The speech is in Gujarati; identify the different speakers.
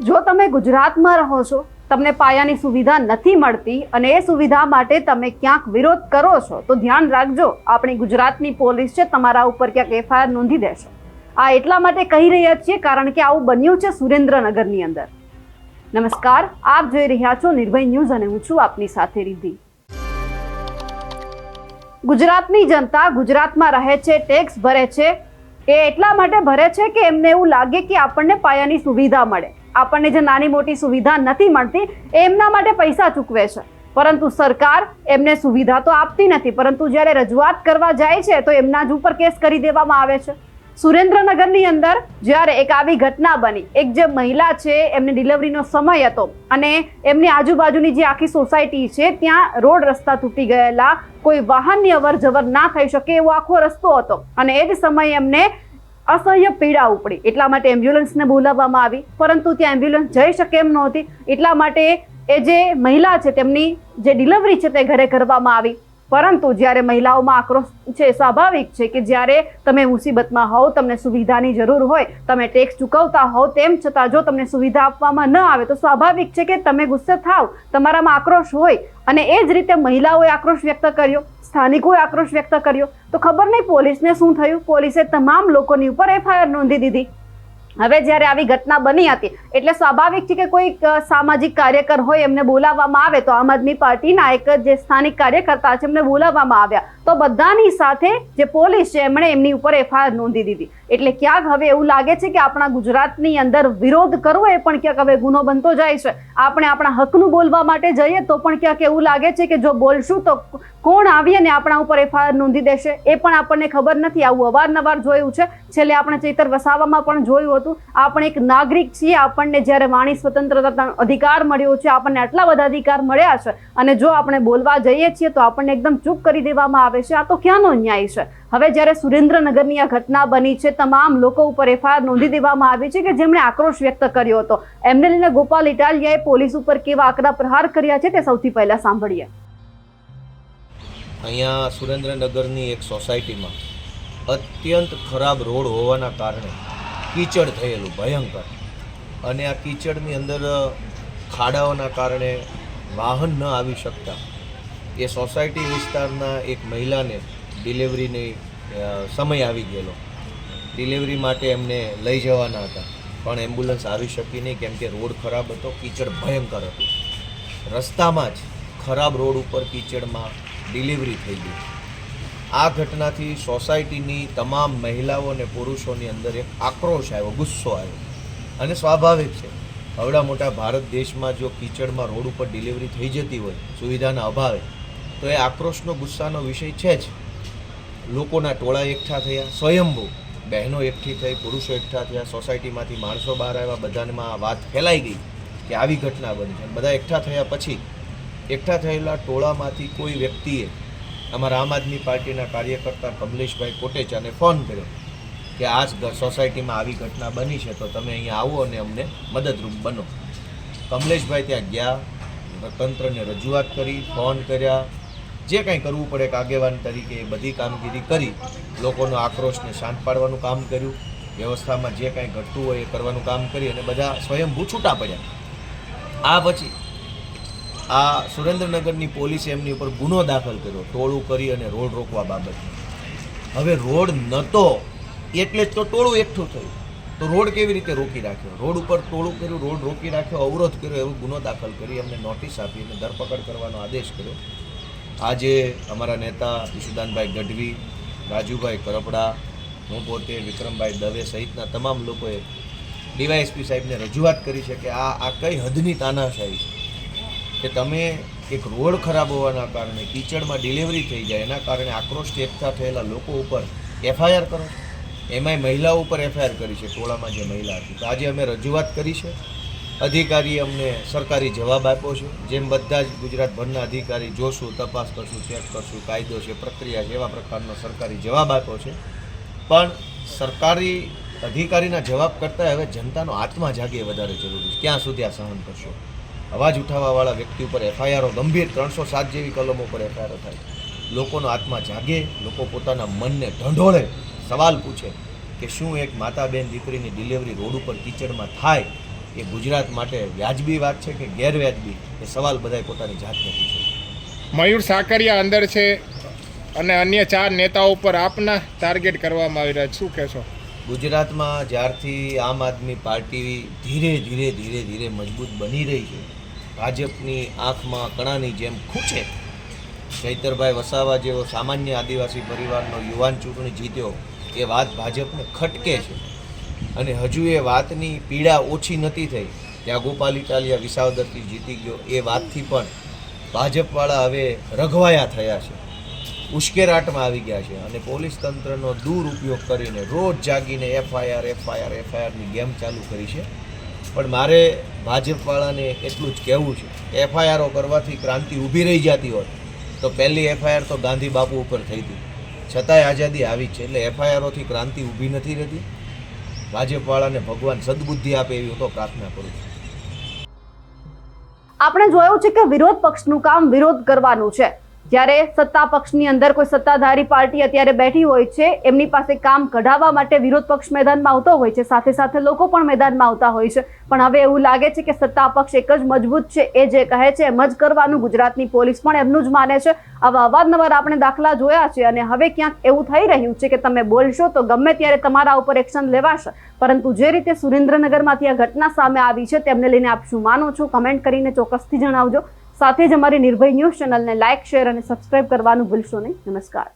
Speaker 1: જો તમે ગુજરાતમાં રહો છો, તમને પાયાની સુવિધા નથી મળતી અને એ સુવિધા માટે તમે ક્યાંક વિરોધ કરો છો, તો ધ્યાન રાખજો, આપણી ગુજરાતની પોલીસ છે તમારા ઉપર ક્યાંક એફઆઈઆર નોંધી દેશે. આ એટલા માટે કહી રહ્યા છીએ કારણ કે આવું બન્યું છે સુરેન્દ્રનગરની અંદર. નમસ્કાર, આપ જોઈ રહ્યા છો નિર્ભય ન્યૂઝ અને હું છું આપની સાથે રિદ્ધિ. ગુજરાતની જનતા ગુજરાતમાં રહે છે, ટેક્સ ભરે છે. એ એટલા માટે ભરે છે કે એમને એવું લાગે કે આપણને પાયાની સુવિધા મળે. આપણને જે નાની મોટી સુવિધા નથી મળતી એમના માટે પૈસા ચૂકવે છે, પરંતુ સરકાર એમને સુવિધા તો આપતી નથી, પરંતુ જ્યારે રજૂઆત કરવા જાય છે તો એમના જ ઉપર કેસ કરી દેવામાં આવે છે. સુરેન્દ્રનગરની અંદર જ્યારે એક આવી ઘટના બની, એક જે મહિલા છે એમને ડિલિવરીનો સમય હતો અને એમની આજુબાજુની જે આખી સોસાયટી છે ત્યાં રોડ રસ્તા તૂટી ગયેલા, કોઈ વાહનની અવર જવર ના થઈ શકે એવો આખો રસ્તો હતો અને એ જ સમયે એમને અસહ્ય પીડા ઉપડી. એટલા માટે એમ્બ્યુલન્સને બોલાવવામાં આવી, પરંતુ ત્યાં એમ્બ્યુલન્સ જઈ શકે એમ નહોતી. એટલા માટે એ જે મહિલા છે તેમની જે ડિલિવરી છે તે ઘરે કરવામાં આવી. પરંતુ જ્યારે મહિલાઓમાં આક્રોશ છે, સ્વાભાવિક છે કે જ્યારે તમે મુસીબતમાં હોવ, તમને સુવિધાની જરૂર હોય, તમે ટેક્સ ચૂકવતા હોવ, તેમ છતાં જો તમને સુવિધા આપવામાં ન આવે તો સ્વાભાવિક છે કે તમે ગુસ્સે થાવ, તમારામાં આક્રોશ હોય. અને એ જ રીતે મહિલાઓએ આક્રોશ વ્યક્ત કર્યો, સ્થાનિકોએ આક્રોશ વ્યક્ત કર્યો. તો ખબર નહીં પોલીસને શું થયું, પોલીસે તમામ લોકોની ઉપર એફઆઈઆર નોંધી દીધી. હવે જ્યારે આવી ઘટના બની હતી એટલે સ્વાભાવિક છે કે કોઈ સામાજિક કાર્યકર હોય એમને બોલાવવામાં આવે, તો આમ આદમી પાર્ટીના એક જે સ્થાનિક કાર્યકર્તા છે એમને બોલાવવામાં આવ્યા, તો બધાની સાથે જે પોલીસ છે એમણે એમની ઉપર એફઆઈઆર નોંધી દીધી. એટલે ક્યાંક હવે એવું લાગે છે કે આપણા ગુજરાતની અંદર વિરોધ કરવો એ પણ ક્યાંક હવે ગુનો બનતો જાય છે. આપણે આપણા હકનું બોલવા માટે જઈએ તો પણ ક્યાંક એવું લાગે છે કે જો બોલશું તો કોણ આવી અને આપણા ઉપર એફઆઈઆર નોંધી દેશે એ પણ આપણને ખબર નથી. આવું અવારનવાર જોયું છે. છેલ્લે આપણે ચૈતર વસાવામાં પણ જોયું હતું. આપણે એક નાગરિક છીએ, આપણને જ્યારે વાણી સ્વતંત્રતાનો અધિકાર મળ્યો છે, આપણને આટલા બધા અધિકાર મળ્યા છે અને જો આપણે બોલવા જઈએ છીએ તો આપણને એકદમ ચૂપ કરી દેવામાં આવે છે. આ તો ક્યાંનો ન્યાય છે? હવે જ્યારે સુરેન્દ્રનગરની આ ઘટના બની છે, તમામ લોકો ઉપર એફઆઈઆર નોંધી દેવામાં આવી છે કે જેમણે આક્રોશ વ્યક્ત કર્યો હતો. એમને લઈને ગોપાલ ઇટાલિયાએ પોલીસ ઉપર કેવા આકરા પ્રહાર કર્યા છે તે સૌથી પહેલા સાંભળીએ.
Speaker 2: અહીંયા સુરેન્દ્રનગરની એક સોસાયટીમાં અત્યંત ખરાબ રોડ હોવાના કારણે કીચડ થયેલું ભયંકર, અને આ કીચડની અંદર ખાડાઓના કારણે વાહન ન આવી શકતા એ સોસાયટી વિસ્તારના એક મહિલાને ડિલિવરીની સમય આવી ગયેલો. ડિલિવરી માટે એમને લઈ જવાના હતા પણ એમ્બ્યુલન્સ આવી શકી નહીં કેમ કે રોડ ખરાબ હતો, કીચડ ભયંકર હતું. રસ્તામાં જ ખરાબ રોડ ઉપર કીચડમાં ડિલિવરી થઈ ગઈ. આ ઘટનાથી સોસાયટીની તમામ મહિલાઓ અને પુરુષોની અંદર એક આક્રોશ આવ્યો, ગુસ્સો આવ્યો. અને સ્વાભાવિક છે, આવડા મોટા ભારત દેશમાં જો કીચડમાં રોડ ઉપર ડિલિવરી થઈ જતી હોય સુવિધાના અભાવે, તો એ આક્રોશનો ગુસ્સાનો વિષય છે જ. લોકોના ટોળા એકઠા થયા, સ્વયંભૂ બહેનો એકઠી થઈ, પુરુષો એકઠા થયા, સોસાયટીમાંથી માણસો બહાર આવ્યા, બધામાં વાત ફેલાઈ ગઈ કે આવી ઘટના બની છે. બધા એકઠા થયા પછી એકઠા થયેલા ટોળામાંથી કોઈ વ્યક્તિએ અમારા આમ આદમી પાર્ટીના કાર્યકર્તા કમલેશભાઈ કોટેચાને ફોન કર્યો કે આ સોસાયટીમાં આવી ઘટના બની છે તો તમે અહીંયા આવો અને અમને મદદરૂપ બનો. કમલેશભાઈ ત્યાં ગયા, તંત્રને રજૂઆત કરી, ફોન કર્યા, જે કંઈ કરવું પડે કે આગેવાન તરીકે એ બધી કામગીરી કરી, લોકોનો આક્રોશને શાંત પાડવાનું કામ કર્યું, વ્યવસ્થામાં જે કાંઈ ઘટતું હોય એ કરવાનું કામ કરી અને બધા સ્વયંભૂ છૂટા પડ્યા. આ પછી આ સુરેન્દ્રનગરની પોલીસે એમની ઉપર ગુનો દાખલ કર્યો ટોળું કરી અને રોડ રોકવા બાબતમાં. હવે રોડ નહોતો એટલે જ તો ટોળું એકઠું થયું, તો રોડ કેવી રીતે રોકી રાખ્યો? રોડ ઉપર ટોળું કર્યું, રોડ રોકી રાખ્યો, અવરોધ કર્યો, એવો ગુનો દાખલ કરી એમને નોટિસ આપી અને ધરપકડ કરવાનો આદેશ કર્યો. આજે અમારા નેતા ઈશુદાનભાઈ ગઢવી, રાજુભાઈ કરપડા, હું પોતે, વિક્રમભાઈ દવે સહિતના તમામ લોકોએ ડીવાયએસપી સાહેબને રજૂઆત કરી છે કે આ કઈ હદની તાનાશાહી છે કે તમે એક રોડ ખરાબ હોવાના કારણે કીચડમાં ડિલિવરી થઈ જાય એના કારણે આક્રોશથી એકઠા થયેલા લોકો ઉપર એફઆઈઆર કરો. એમાંય મહિલાઓ ઉપર એફઆઈઆર કરી છે, ટોળામાં જે મહિલા હતી. તો આજે અમે રજૂઆત કરી છે, અધિકારીએ અમને સરકારી જવાબ આપ્યો છે. જેમ બધા જ ગુજરાતભરના અધિકારી જોશું, તપાસ કરશું, ચેક કરશું, કાયદો છે, પ્રક્રિયા છે, એવા પ્રકારનો સરકારી જવાબ આપ્યો છે. પણ સરકારી અધિકારીના જવાબ કરતાં હવે જનતાનો આત્મા જાગે વધારે જરૂરી છે. ક્યાં સુધી આ સહન કરશો? અવાજ ઉઠાવવાવાળા વ્યક્તિ ઉપર એફઆઈઆરો ગંભીર 307 જેવી કલમો પર એફઆઈઆરો થાય. લોકોનો આત્મા જાગે, લોકો પોતાના મનને ઢંઢોળે, સવાલ પૂછે કે શું એક માતા બેન દીકરીની ડિલિવરી રોડ ઉપર કીચડમાં થાય એ ગુજરાત માટે વ્યાજબી વાત છે કે ગેરવ્યાજબી એ સવાલ બધાએ પોતાની જાતને પૂછે.
Speaker 3: મયુર સાકરિયા અંદર છે અને અન્ય 4 નેતાઓ પર આપના ટાર્ગેટ કરવામાં આવી રહ્યા છે, શું કહેશો?
Speaker 2: ગુજરાતમાં જ્યારથી આમ આદમી પાર્ટી ધીરે ધીરે મજબૂત બની રહી છે, ભાજપની આંખમાં કણાની જેમ ખૂંચે. ચૈતરભાઈ વસાવા જેવો સામાન્ય આદિવાસી પરિવારનો યુવાન ચૂંટણી જીત્યો એ વાત ભાજપને ખટકે છે અને હજુ એ વાતની પીડા ઓછી નથી થઈ. ત્યાં ગોપાલ ઇટાલિયા વિસાવદરથી જીતી ગયો એ વાતથી પણ ભાજપવાળા હવે રઘવાયા થયા છે, ઉશ્કેરાટમાં આવી ગયા છે અને પોલીસ તંત્રનો દુરુપયોગ કરીને રોજ જાગીને એફઆઈઆરની ગેમ ચાલુ કરી છે. પણ મારે ભાજપવાળાને એટલું જ કહેવું છે કે એફઆઈઆરો કરવાથી ક્રાંતિ ઊભી રહી જતી હોત તો પહેલી એફઆઈઆર તો ગાંધી બાપુ ઉપર થઈ હતી, છતાંય આઝાદી આવી છે. એટલે એફઆઈઆરોથી ક્રાંતિ ઊભી નથી રહેતી. ભાજપવાળાને ભગવાન સદબુદ્ધિ આપે એવી હું તો પ્રાર્થના કરું છું.
Speaker 1: આપણે જોયું છે કે વિરોધ પક્ષનું કામ વિરોધ કરવાનું છે. જ્યારે સત્તા પક્ષની અંદર કોઈ સત્તાધારી પાર્ટી અત્યારે બેઠી હોય છે, એમની પાસે કામ કઢાવવા માટે વિરોધ પક્ષ મેદાનમાં આવતો હોય છે, સાથે સાથે લોકો પણ મેદાનમાં આવતા હોય છે. પણ હવે એવું લાગે છે કે સત્તા પક્ષ એક જ મજબૂત છે, એ જે કહે છે એમ જ કરવાનું. ગુજરાતની પોલીસ પણ એમનું જ માને છે. આવા અવારનવાર આપણે દાખલા જોયા છે અને હવે ક્યાંક એવું થઈ રહ્યું છે કે તમે બોલશો તો ગમે ત્યારે તમારા ઉપર એક્શન લેવાશે. પરંતુ જે રીતે સુરેન્દ્રનગરમાંથી આ ઘટના સામે આવી છે તેમને લઈને આપ શું માનો છો? કમેન્ટ કરીને ચોક્કસથી જણાવજો. સાથે જ અમારી નિર્ભય ન્યૂઝ ચેનલને લાઇક, શેર અને સબસ્ક્રાઇબ કરવાનું ભૂલશો નહીં. નમસ્કાર.